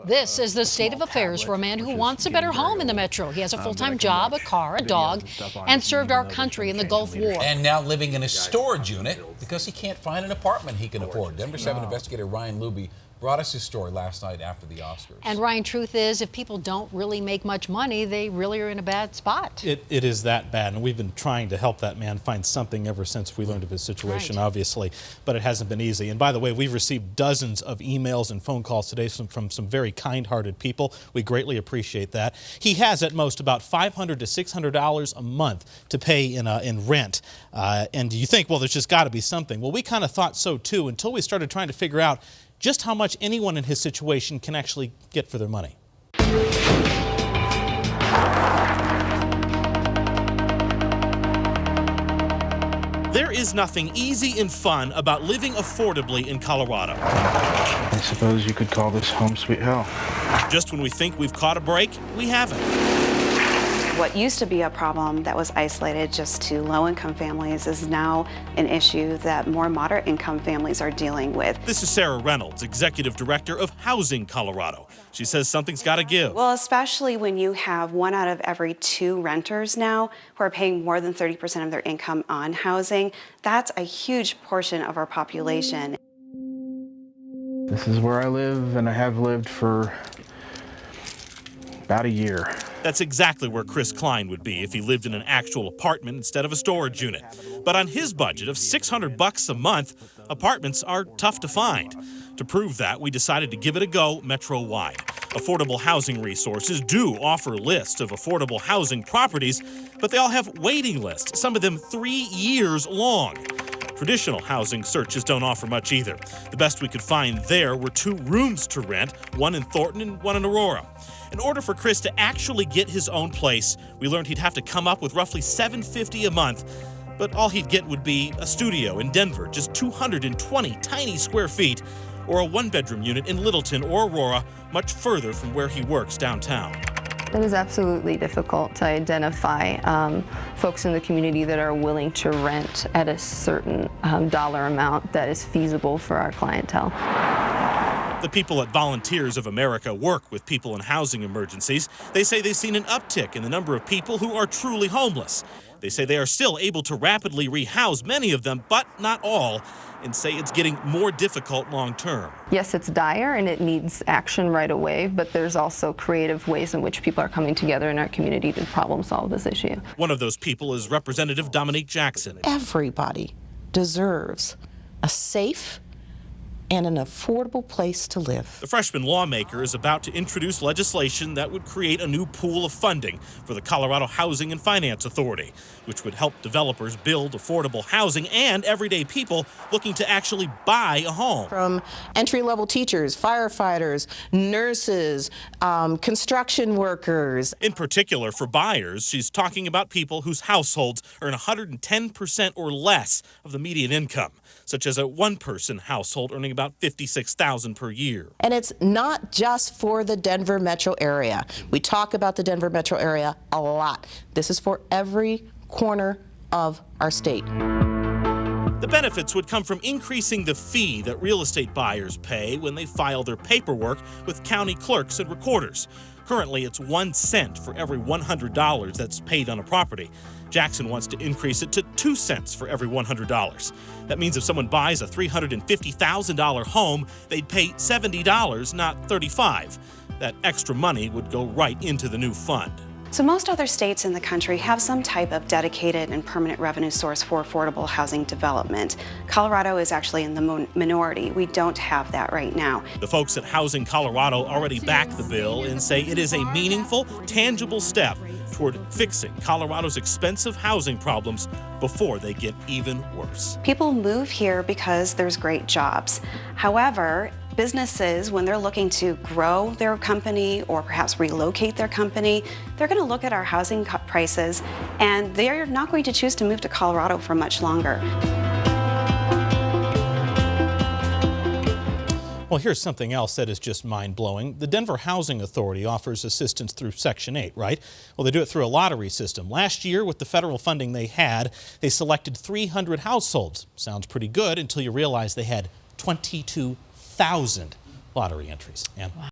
This is the state of affairs for a man who wants a better home in the metro. He has a full-time job, a car, a dog, and served our country in the Gulf War. And now living in a storage unit because he can't find an apartment he can afford. Denver 7 investigator Ryan Luby brought us his story last night after the Oscars. And Ryan, truth is, if people don't really make much money, they really are in a bad spot. It is that bad, and we've been trying to help that man find something ever since we learned of his situation, obviously, but it hasn't been easy. And by the way, we've received dozens of emails and phone calls today from some very kind-hearted people. We greatly appreciate that. He has at most about $500 to $600 a month to pay in rent. And you think, well, there's just got to be something. Well, we kind of thought so too until we started trying to figure out just how much anyone in his situation can actually get for their money. There is nothing easy and fun about living affordably in Colorado. I suppose you could call this home sweet hell. Just when we think we've caught a break, we haven't. What used to be a problem that was isolated just to low-income families is now an issue that more moderate-income families are dealing with. This is Sarah Reynolds, Executive Director of Housing Colorado. She says something's got to give. Well, especially when you have 1 out of every 2 renters now who are paying more than 30% of their income on housing. That's a huge portion of our population. This is where I live, and I have lived for about a year. That's exactly where Chris Klein would be if he lived in an actual apartment instead of a storage unit. But on his budget of $600 a month, apartments are tough to find. To prove that, we decided to give it a go metro-wide. Affordable housing resources do offer lists of affordable housing properties, but they all have waiting lists, some of them 3 years long. Traditional housing searches don't offer much either. The best we could find there were 2 rooms to rent, one in Thornton and one in Aurora. In order for Chris to actually get his own place, we learned he'd have to come up with roughly $750 a month, but all he'd get would be a studio in Denver, just 220 tiny square feet, or a 1-bedroom unit in Littleton or Aurora, much further from where he works downtown. It is absolutely difficult to identify folks in the community that are willing to rent at a certain dollar amount that is feasible for our clientele. The people at Volunteers of America work with people in housing emergencies. They say they've seen an uptick in the number of people who are truly homeless. They say they are still able to rapidly rehouse many of them, but not all, and say it's getting more difficult long term. Yes, it's dire and it needs action right away, but there's also creative ways in which people are coming together in our community to problem solve this issue. One of those people is Representative Dominique Jackson. Everybody deserves a safe and an affordable place to live. The freshman lawmaker is about to introduce legislation that would create a new pool of funding for the Colorado Housing and Finance Authority, which would help developers build affordable housing and everyday people looking to actually buy a home. From entry-level teachers, firefighters, nurses, construction workers. In particular, for buyers, she's talking about people whose households earn 110% or less of the median income, such as a one-person household earning about $56,000 per year. And it's not just for the Denver metro area. We talk about the Denver metro area a lot. This is for every corner of our state. The benefits would come from increasing the fee that real estate buyers pay when they file their paperwork with county clerks and recorders. Currently, it's 1 cent for every $100 that's paid on a property. Jackson wants to increase it to 2 cents for every $100. That means if someone buys a $350,000 home, they'd pay $70, not $35. That extra money would go right into the new fund. So most other states in the country have some type of dedicated and permanent revenue source for affordable housing development. Colorado is actually in the minority. We don't have that right now. The folks at Housing Colorado already back the bill and say it is a meaningful, tangible step toward fixing Colorado's expensive housing problems before they get even worse. People move here because there's great jobs. However, businesses, when they're looking to grow their company or perhaps relocate their company, they're going to look at our housing prices, and they're not going to choose to move to Colorado for much longer. Well, here's something else that is just mind-blowing. The Denver Housing Authority offers assistance through Section 8, right? Well, they do it through a lottery system. Last year, with the federal funding they had, they selected 300 households. Sounds pretty good until you realize they had 22,000 lottery entries. And